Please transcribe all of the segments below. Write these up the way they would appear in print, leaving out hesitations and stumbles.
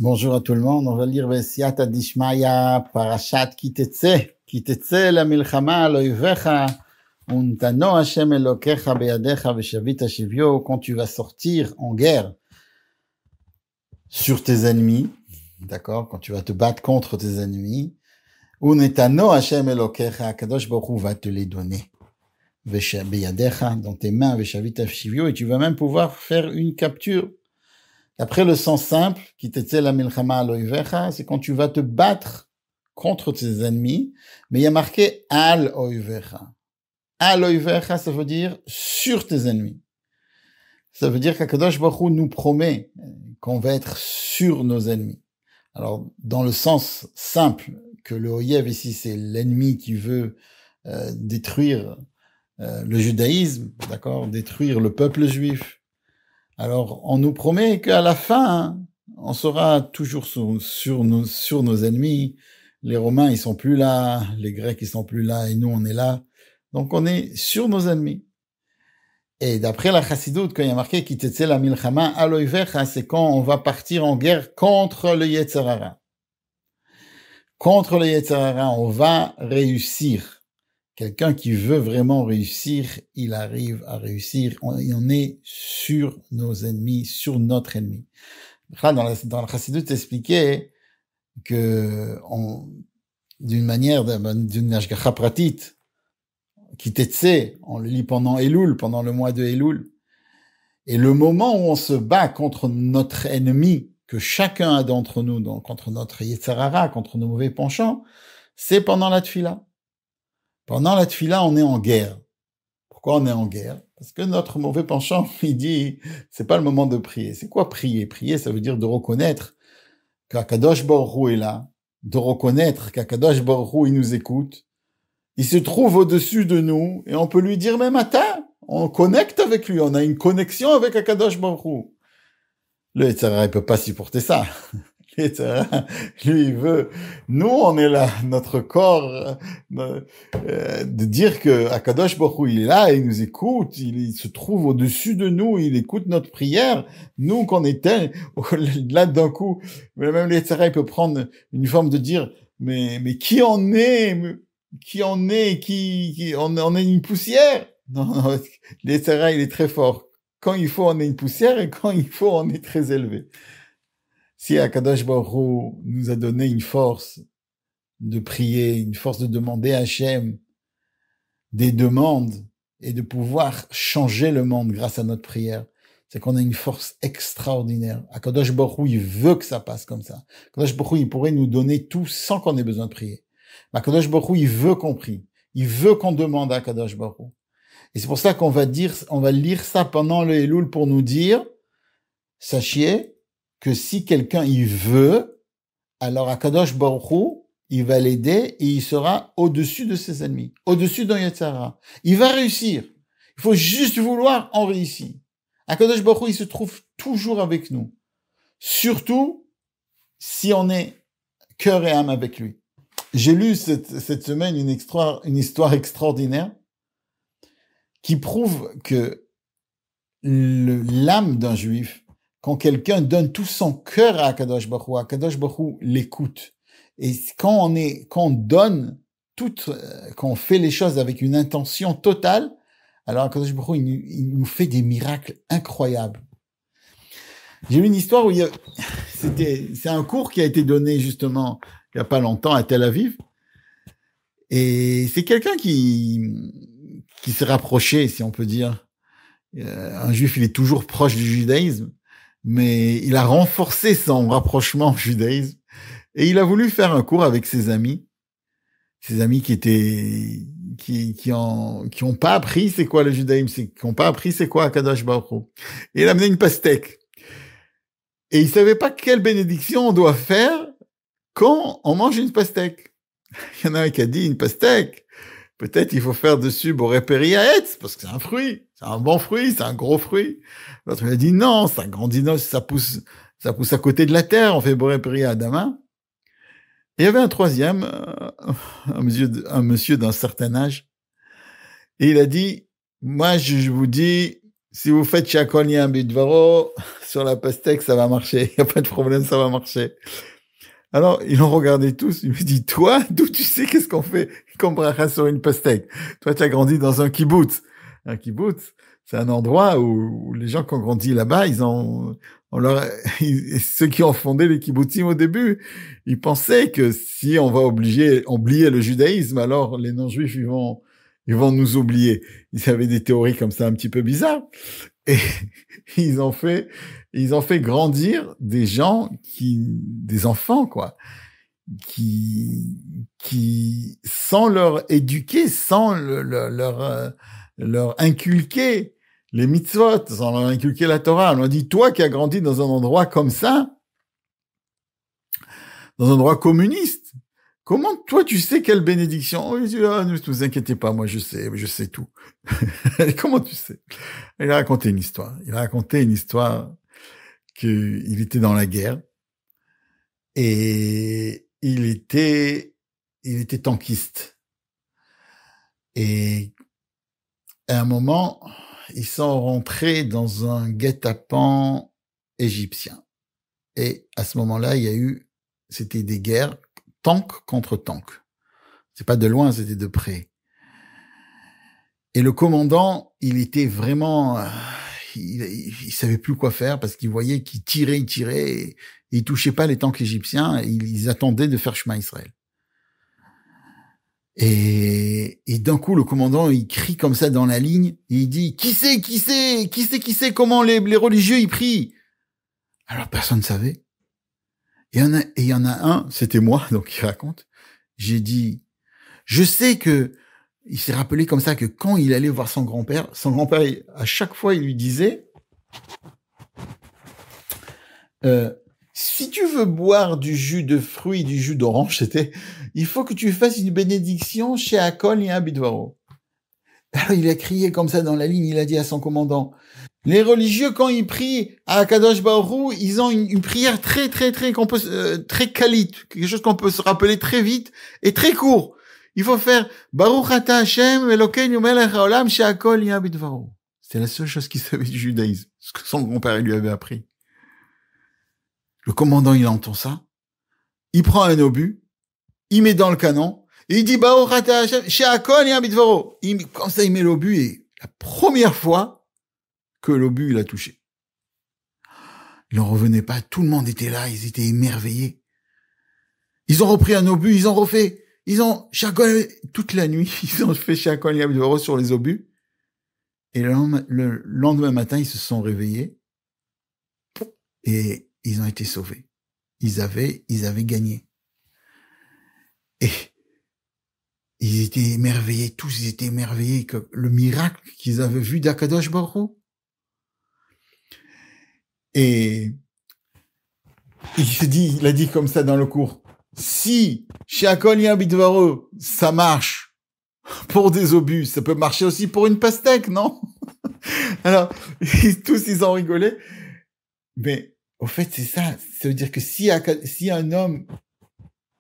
Bonjour à tout le monde. On va lire Vesiata Dishmaya, Parashat Kitetse la milchama lo yuvecha, untano Hashem elokecha beyadecha veshavita shivyo. Quand tu vas sortir en guerre sur tes ennemis, d'accord, quand tu vas te battre contre tes ennemis, untano Hashem elokecha, Kadosh Baruch Hu va te les donner. Beyadecha, dans tes mains, veshavita shivyo, et tu vas même pouvoir faire une capture. Après le sens simple, qui t'était la milchama al-oivecha, c'est quand tu vas te battre contre tes ennemis, mais il y a marqué al-oivecha. Al-oivecha, ça veut dire sur tes ennemis. Ça veut dire qu'Akadosh Baruch Hu nous promet qu'on va être sur nos ennemis. Alors, dans le sens simple, que le oyev ici, c'est l'ennemi qui veut détruire le judaïsme, d'accord, détruire le peuple juif. Alors, on nous promet qu'à la fin, on sera toujours sur nos ennemis. Les Romains, ils sont plus là. Les Grecs, ils sont plus là. Et nous, on est là. Donc, on est sur nos ennemis. Et d'après la Chassidoute, quand il y a marqué « Kitetse la milchama aloivecha », c'est quand on va partir en guerre contre le Yetzer Hara. Contre le Yetzer Hara, on va réussir. Quelqu'un qui veut vraiment réussir, il arrive à réussir. On est sur nos ennemis, sur notre ennemi. Là, dans la Chassidoute, expliqué que d'une manière, d'une hashgacha pratit, qui t'etse, on le lit pendant Elul, pendant le mois de Elul. Et le moment où on se bat contre notre ennemi, que chacun a d'entre nous, donc contre notre Yetzer Hara, contre nos mauvais penchants, c'est pendant la tfila. Pendant la tfila, on est en guerre. Pourquoi on est en guerre? Parce que notre mauvais penchant, il dit, c'est pas le moment de prier. C'est quoi prier? Prier, ça veut dire de reconnaître qu'Akadosh Baruch Hu est là, de reconnaître qu'Akadosh Baruch Hu, il nous écoute, il se trouve au-dessus de nous, et on peut lui dire même, attends, on connecte avec lui, on a une connexion avec Akadosh Baruch Hu. Le Yetzer Hara, il peut pas supporter ça. Lui, il veut, nous, on est là, notre corps, de dire que Akadosh Baruch Hu, il est là, il nous écoute, il se trouve au-dessus de nous, il écoute notre prière. Nous, qu'on est là d'un coup, même le Yetzer Hara, il peut prendre une forme de dire, mais qui on est, on est une poussière. Non, le Yetzer Hara, il est très fort. Quand il faut, on est une poussière, et quand il faut, on est très élevé. Si Akadosh Baruch Hu nous a donné une force de prier, une force de demander à Hachem des demandes et de pouvoir changer le monde grâce à notre prière, c'est qu'on a une force extraordinaire. Akadosh Baruch Hu, il veut que ça passe comme ça. Akadosh Baruch Hu, il pourrait nous donner tout sans qu'on ait besoin de prier. Mais Akadosh Baruch Hu, il veut qu'on prie. Il veut qu'on demande à Akadosh Baruch Hu. Et c'est pour ça qu'on va lire ça pendant le Elul pour nous dire, sachez que si quelqu'un il veut, alors Akadosh Baruch Hu, il va l'aider et il sera au-dessus de ses ennemis, au-dessus d'un Yetzer Hara. Il va réussir. Il faut juste vouloir, on réussit. Akadosh Baruch Hu, il se trouve toujours avec nous. Surtout si on est cœur et âme avec lui. J'ai lu cette semaine une histoire extraordinaire qui prouve que l'âme d'un juif, quand quelqu'un donne tout son cœur à Akadosh Baruch Hu l'écoute. Et quand on donne quand on fait les choses avec une intention totale, alors Akadosh Baruch Hu, il nous fait des miracles incroyables. J'ai eu une histoire où c'est un cours qui a été donné justement il y a pas longtemps à Tel Aviv. Et c'est quelqu'un qui s'est rapproché, si on peut dire. Un juif, il est toujours proche du judaïsme. Mais il a renforcé son rapprochement au judaïsme et il a voulu faire un cours avec ses amis qui ont pas appris c'est quoi le judaïsme, qui ont pas appris c'est quoi Akadosh Baruch Hu. Et il a amené une pastèque et il savait pas quelle bénédiction on doit faire quand on mange une pastèque. Il y en a un qui a dit une pastèque, peut-être il faut faire dessus boré péri haetz parce que c'est un fruit. C'est un bon fruit, c'est un gros fruit. L'autre, il a dit non, ça grandit, ça pousse à côté de la terre, on fait boré péri adama. Et il y avait un troisième, un monsieur d'un certain âge, et il a dit, moi, je vous dis, Si vous faites Shakol Yam Bidvaro, sur la pastèque, ça va marcher. Il n'y a pas de problème, ça va marcher. Alors, ils l'ont regardé tous. Il me dit, toi, d'où tu sais qu'est-ce qu'on fait comme bracha sur une pastèque? Toi, tu as grandi dans un kibbutz. Un kibbutz, c'est un endroit où les gens qui ont grandi là-bas, ceux qui ont fondé les kibbutzim au début, ils pensaient que si on va oublier le judaïsme, alors les non-juifs, ils vont nous oublier. Ils avaient des théories comme ça un petit peu bizarres. Et ils ont fait grandir des des enfants, quoi, qui, sans leur éduquer, sans leur inculquer les mitzvot, sans leur inculquer la Torah. On leur dit, toi qui as grandi dans un endroit comme ça, dans un endroit communiste, comment toi tu sais quelle bénédiction? Oh, il dit, ah, ne vous inquiétez pas, moi je sais tout. Comment tu sais? Il a raconté une histoire. Il a raconté une histoire qu'il était dans la guerre et il était tankiste. Et à un moment, ils sont rentrés dans un guet-apens égyptien. Et à ce moment-là, c'était des guerres tank contre tank. C'est pas de loin, c'était de près. Et le commandant, il était vraiment, il savait plus quoi faire parce qu'il voyait qu'il tirait, et il touchait pas les tanks égyptiens. Et ils attendaient de faire Shema Israël. Et d'un coup, le commandant, il crie comme ça dans la ligne et il dit, qui sait comment les religieux ils prient? Alors personne ne savait. Et il y en a un, c'était moi, donc il raconte. J'ai dit, je sais que il s'est rappelé comme ça que quand il allait voir son grand-père, à chaque fois, il lui disait, si tu veux boire du jus de fruits, du jus d'orange, il faut que tu fasses une bénédiction chez Akol et Abidvaro. Alors, il a crié comme ça dans la ligne, il a dit à son commandant, les religieux, quand ils prient à Akadosh Baruch Hu, ils ont une prière très qualite, quelque chose qu'on peut se rappeler très vite et très court. Il faut faire Baruch Ata Hashem Elokeinu Melech Haolam She'akol Nהיה Bidvaro. C'était la seule chose qu'il savait du judaïsme, ce que son grand-père lui avait appris. Le commandant, il entend ça, il prend un obus, il met dans le canon, et il dit Baruch Ata Hashem She'akol Nהיה Bidvaro. Comme ça, il met l'obus et la première fois que l'obus il a touché. Il n'en revenait pas, tout le monde était là, ils étaient émerveillés. Ils ont repris un obus, ils ont refait, toute la nuit, ils ont fait She'akol Nהיה Bidvaro sur les obus. Et le lendemain matin, ils se sont réveillés et ils ont été sauvés. Ils avaient gagné. Et ils étaient émerveillés, tous ils étaient émerveillés que le miracle qu'ils avaient vu d'Akadosh Baruch Hu. Et il a dit comme ça dans le cours, si She'akol Nהיה Bidvaro, ça marche pour des obus, ça peut marcher aussi pour une pastèque, non? Alors, tous ils ont rigolé. Mais au fait, c'est ça. Ça veut dire que si un homme,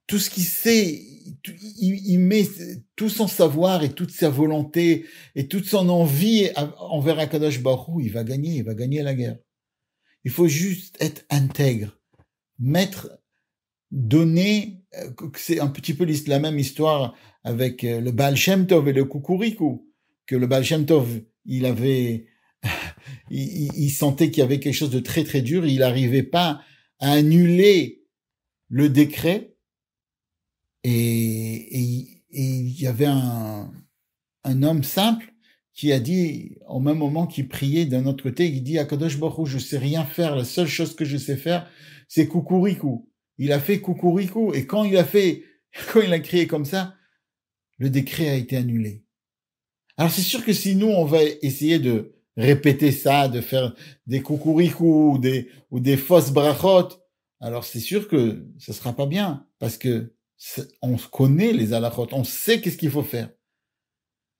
tout ce qu'il sait, il met tout son savoir et toute sa volonté et toute son envie envers Akadosh Baruch Hu, il va gagner la guerre. Il faut juste être intègre, donner, c'est un petit peu la même histoire avec le Baal Shem Tov et le Kukuriku, que le Baal Shem Tov, il sentait qu'il y avait quelque chose de très très dur, et il n'arrivait pas à annuler le décret, et il y avait un homme simple qui a dit, au même moment qu'il priait d'un autre côté, il dit, Akadosh Baruch Hu, je sais rien faire, la seule chose que je sais faire, c'est Kukuriku. Il a fait Kukuriku, et quand il a crié comme ça, le décret a été annulé. Alors c'est sûr que si nous, on va essayer de répéter ça, de faire des Kukuriku ou des fausses brachot, alors c'est sûr que ça sera pas bien, parce que on connaît les halachot, on sait qu'est-ce qu'il faut faire.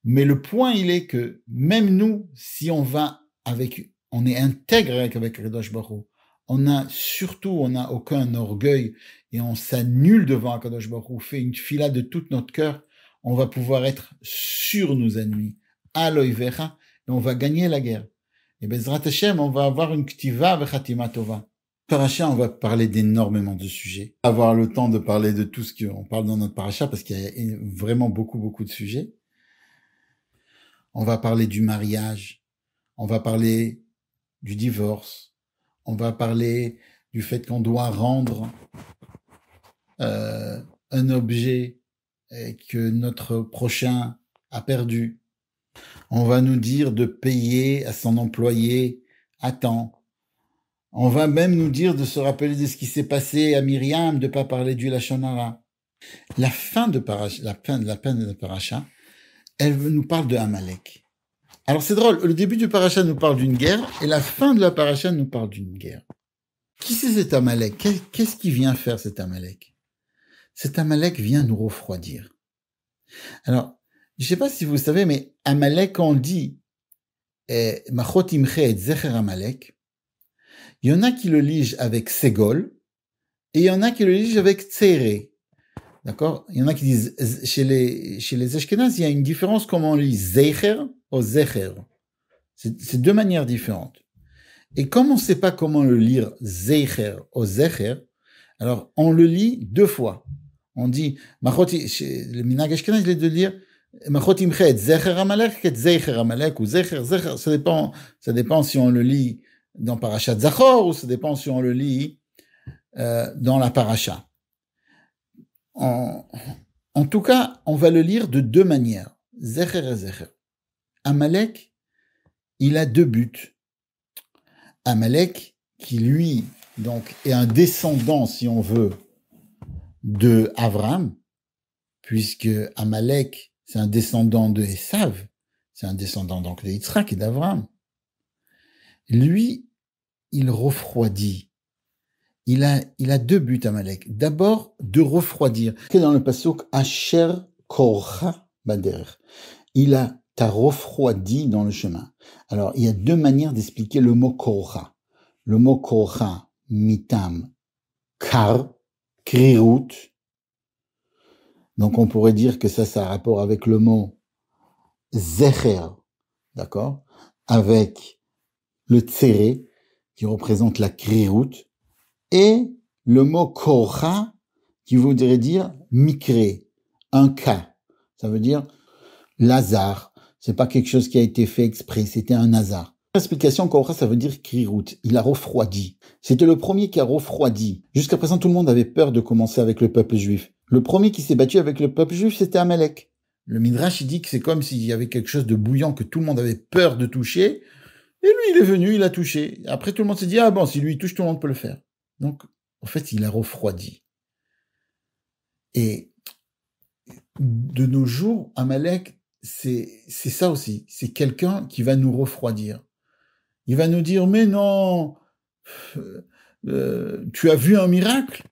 Mais le point, il est que même nous, si on est intègre avec Akadosh Baruch Hu, on n'a aucun orgueil et on s'annule devant Akadosh Baruch Hu, fait une fila de tout notre cœur, on va pouvoir être sur nos ennemis, à l'oivera, et on va gagner la guerre. Et Bezrat Hashem, on va avoir une ktiva v'chatima tova. Paracha, on va parler d'énormément de sujets. Avoir le temps de parler de tout ce qu'on parle dans notre paracha, parce qu'il y a vraiment beaucoup de sujets. On va parler du mariage. On va parler du divorce. On va parler du fait qu'on doit rendre un objet que notre prochain a perdu. On va nous dire de payer à son employé à temps. On va même nous dire de se rappeler de ce qui s'est passé à Myriam, de pas parler du Lashon Hara. La fin de la paracha, elle nous parle de Amalek. Alors c'est drôle, le début du paracha nous parle d'une guerre et la fin de la paracha nous parle d'une guerre. Qui c'est cet Amalek? Qu'est-ce qu'il vient faire cet Amalek? Cet Amalek vient nous refroidir. Alors, je sais pas si vous savez, mais Amalek, on dit Machot imche et zecher Amalek. Il y en a qui le lisent avec Ségol, et il y en a qui le lisent avec Tséré. D'accord? Il y en a qui disent, chez les Ashkénazes, il y a une différence comment on lit Zecher ou Zecher. C'est deux manières différentes. Et comme on ne sait pas comment le lire Zecher ou Zecher, alors on le lit deux fois. On dit, le Minhag Ashkénaz, il est de lire Machot imche et zecher Amalek et Zecher Amalek, ou Zecher, ça dépend si on le lit dans Parashat Zachor, ou ça dépend si on le lit dans la Paracha. En tout cas, on va le lire de deux manières. Zecher et Zecher. Amalek, il a deux buts. Amalek, qui lui, donc, est un descendant, si on veut, de Avram, puisque Amalek, c'est un descendant de Esav, c'est un descendant donc de Yitzhak et d'Avram. Lui, il refroidit. Il a deux buts, Amalek. D'abord, de refroidir. Dans le pasuk, Asher korcha bader. T'as refroidi dans le chemin. Alors, il y a deux manières d'expliquer le mot korcha. Le mot korcha, mitam, kar, krirut. Donc, on pourrait dire que ça a rapport avec le mot zecher, d'accord? Avec le tséré, qui représente la krirut, et le mot korcha, qui voudrait dire mikré, un cas. Ça veut dire l'hasard. C'est pas quelque chose qui a été fait exprès, c'était un hasard. L'explication korcha, ça veut dire krirut. Il a refroidi. C'était le premier qui a refroidi. Jusqu'à présent, tout le monde avait peur de commencer avec le peuple juif. Le premier qui s'est battu avec le peuple juif, c'était Amalek. Le Midrash, il dit que c'est comme s'il y avait quelque chose de bouillant que tout le monde avait peur de toucher. Et lui, il est venu, il a touché. Après, tout le monde s'est dit, ah bon, si lui il touche, tout le monde peut le faire. Donc, en fait, il a refroidi. Et de nos jours, Amalek, c'est ça aussi. C'est quelqu'un qui va nous refroidir. Il va nous dire, mais non, tu as vu un miracle?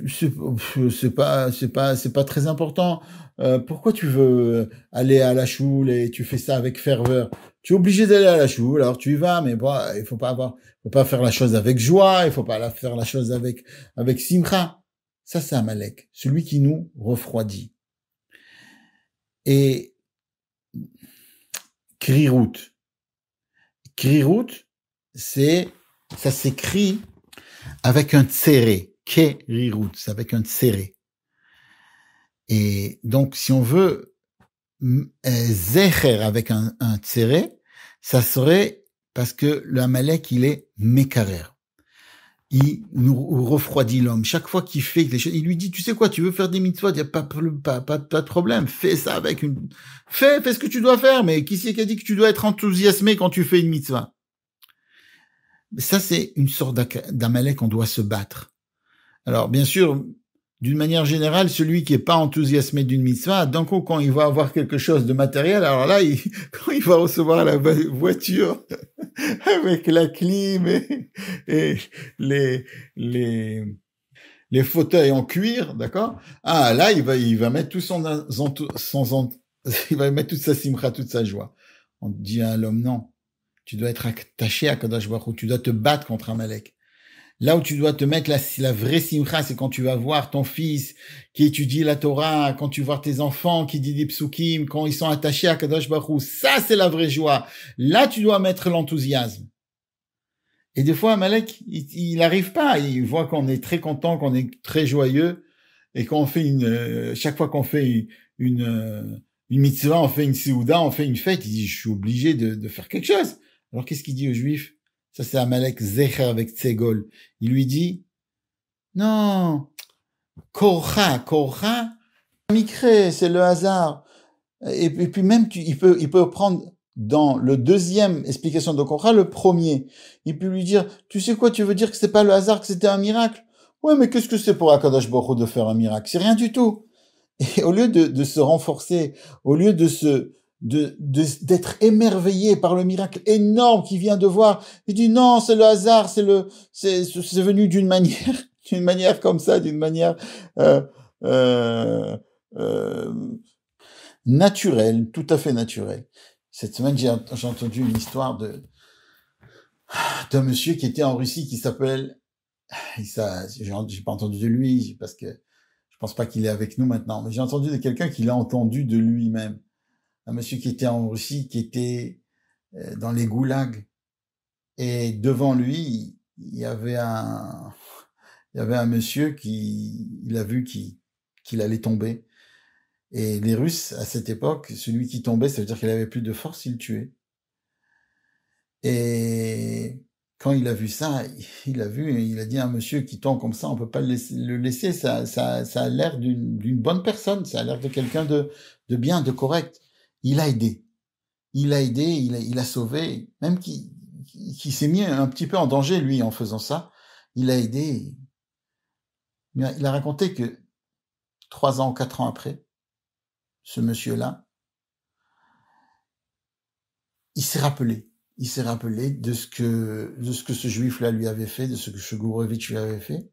C'est pas très important. Pourquoi tu veux aller à la choule et tu fais ça avec ferveur? Tu es obligé d'aller à la choule, alors tu y vas, mais bon, il faut pas faire la chose avec joie, il faut pas faire la chose avec simcha. Ça, c'est Amalek, celui qui nous refroidit. Et Krirut, ça s'écrit avec un tséré. Kerirut, c'est avec un tséré. Et donc, si on veut zecher avec un tséré, ça serait parce que l'Amalek, il est mekarer. Il nous refroidit l'homme. Chaque fois qu'il fait des choses, il lui dit, tu sais quoi, tu veux faire des mitzvot, il n'y a pas de problème. Fais ça fais ce que tu dois faire, mais qui c'est qui a dit que tu dois être enthousiasmé quand tu fais une mitzvah? Ça, c'est une sorte d'Amalek, on doit se battre. Alors, bien sûr, d'une manière générale, celui qui est pas enthousiasmé d'une mitzvah, d'un coup, quand il va avoir quelque chose de matériel, alors là, quand il va recevoir la voiture avec la clim et les fauteuils en cuir, d'accord? Ah, là, il va mettre tout il va mettre toute sa simcha, toute sa joie. On dit à l'homme, non. Tu dois être attaché à Kadosh Baruch Hu, tu dois te battre contre Amalek. Là où tu dois te mettre la vraie simcha, c'est quand tu vas voir ton fils qui étudie la Torah, quand tu vois tes enfants qui disent des psukim, quand ils sont attachés à Kadosh Baruch Hu. Ça, c'est la vraie joie. Là, tu dois mettre l'enthousiasme. Et des fois, Amalek, il arrive pas. Il voit qu'on est très content, qu'on est très joyeux, et qu'on fait chaque fois qu'on fait une mitzvah, on fait une séouda, on fait une fête, il dit, je suis obligé de faire quelque chose. Alors, qu'est-ce qu'il dit aux Juifs? Ça, c'est Amalek Zecher avec Tsegol. Il lui dit, non, Korcha, Mikré, c'est le hasard. Et puis même, il peut prendre dans le deuxième explication de Korcha, le premier. Il peut lui dire, tu sais quoi, tu veux dire que c'est pas le hasard, que c'était un miracle? Ouais, mais qu'est-ce que c'est pour Akadosh Baruch Hu de faire un miracle? C'est rien du tout. Et au lieu de se renforcer, au lieu d'être émerveillé par le miracle énorme qu'il vient de voir, il dit non, c'est le hasard, c'est venu d'une manière, d'une manière comme ça, d'une manière euh, euh, euh, naturelle, tout à fait naturelle. Cette semaine, j'ai entendu une histoire d'un monsieur qui était en Russie qui s'appelle, j'ai pas entendu de lui parce que je pense pas qu'il est avec nous maintenant, mais j'ai entendu de quelqu'un qui l'a entendu de lui-même. Un monsieur qui était en Russie, qui était dans les goulags, et devant lui, il y avait un monsieur il a vu qu'il allait tomber. Et les Russes, à cette époque, celui qui tombait, ça veut dire qu'il avait plus de force, il le tuait. Et quand il a vu ça, il a dit à un monsieur qui tombe comme ça, on peut pas le laisser, ça a l'air d'une bonne personne, ça a l'air de quelqu'un de bien, de correct. Il a aidé. Il a sauvé, même qui s'est mis un petit peu en danger, lui, en faisant ça. Il a aidé. Il a raconté que 3 ans, 4 ans après, ce monsieur-là, il s'est rappelé de ce que ce juif-là lui avait fait, de ce que ce Gourovitch lui avait fait.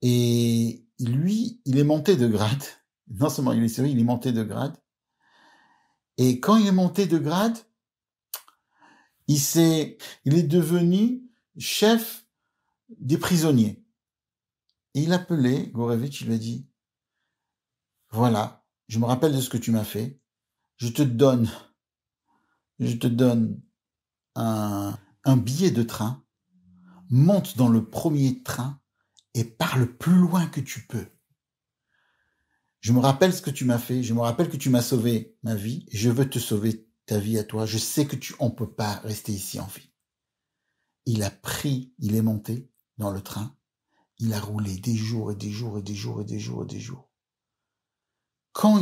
Et lui, il est monté de grade. Non seulement il est monté de grade. Et quand il est monté de grade, il est devenu chef des prisonniers. Et il appelait Gourevitch, il lui a dit, voilà, je me rappelle de ce que tu m'as fait, je te donne un billet de train, monte dans le premier train et pars le plus loin que tu peux. Je me rappelle ce que tu m'as fait, je me rappelle que tu m'as sauvé ma vie, et je veux te sauver ta vie à toi, je sais que on peut pas rester ici en vie. Il est monté dans le train, il a roulé des jours et des jours et des jours et des jours et des jours. Quand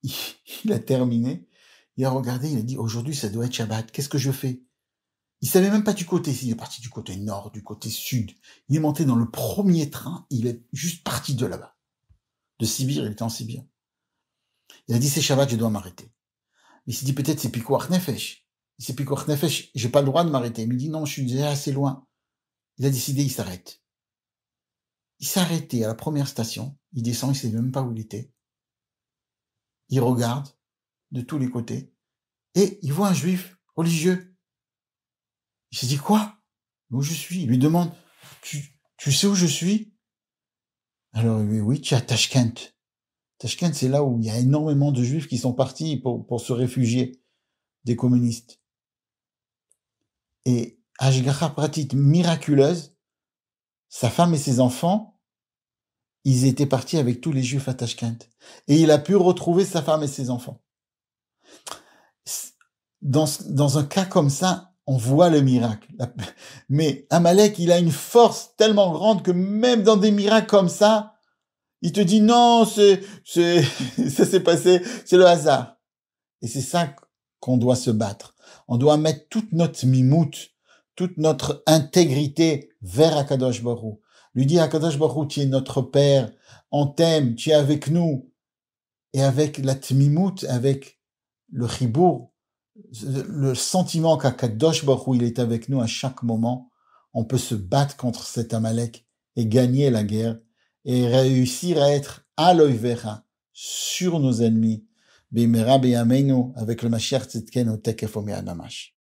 il a terminé, il a regardé, il a dit, aujourd'hui, ça doit être Shabbat, qu'est-ce que je fais? Il savait même pas du côté, il est parti du côté nord, du côté sud. Il est monté dans le premier train, il est juste parti de là-bas. De Sibir, il était en Sibir. Il a dit, c'est Shabbat, je dois m'arrêter. Il s'est dit, peut-être c'est Pikuach Nefesh. C'est Pikuach Nefesh, j'ai pas le droit de m'arrêter. Il me dit, non, je suis déjà assez loin. Il a décidé, il s'arrête. Il s'est arrêté à la première station, il descend, il sait même pas où il était. Il regarde de tous les côtés, et il voit un juif religieux. Il s'est dit, quoi? Où je suis? Il lui demande, tu sais où je suis? Alors, oui, tu es à Tashkent. Tashkent, c'est là où il y a énormément de juifs qui sont partis pour se réfugier des communistes. Et Ashgacha Pratit miraculeuse, sa femme et ses enfants, ils étaient partis avec tous les juifs à Tashkent. Et il a pu retrouver sa femme et ses enfants. Dans un cas comme ça, on voit le miracle. Mais Amalek, il a une force tellement grande que même dans des miracles comme ça, il te dit non, ça s'est passé, c'est le hasard. Et c'est ça qu'on doit se battre. On doit mettre toute notre mimout, toute notre intégrité vers Akadosh Baruch Hu. Lui dire Akadosh Baruch Hu, tu es notre Père, on t'aime, tu es avec nous. Et avec la tmimout, avec le chibour, le sentiment qu'Akadosh Baruch Hu, il est avec nous à chaque moment, on peut se battre contre cet Amalek et gagner la guerre et réussir à être à l'oivera sur nos ennemis. Bimera biyameinu avec le Mashiach Tzidkenu tekef u'mi'ad mamash.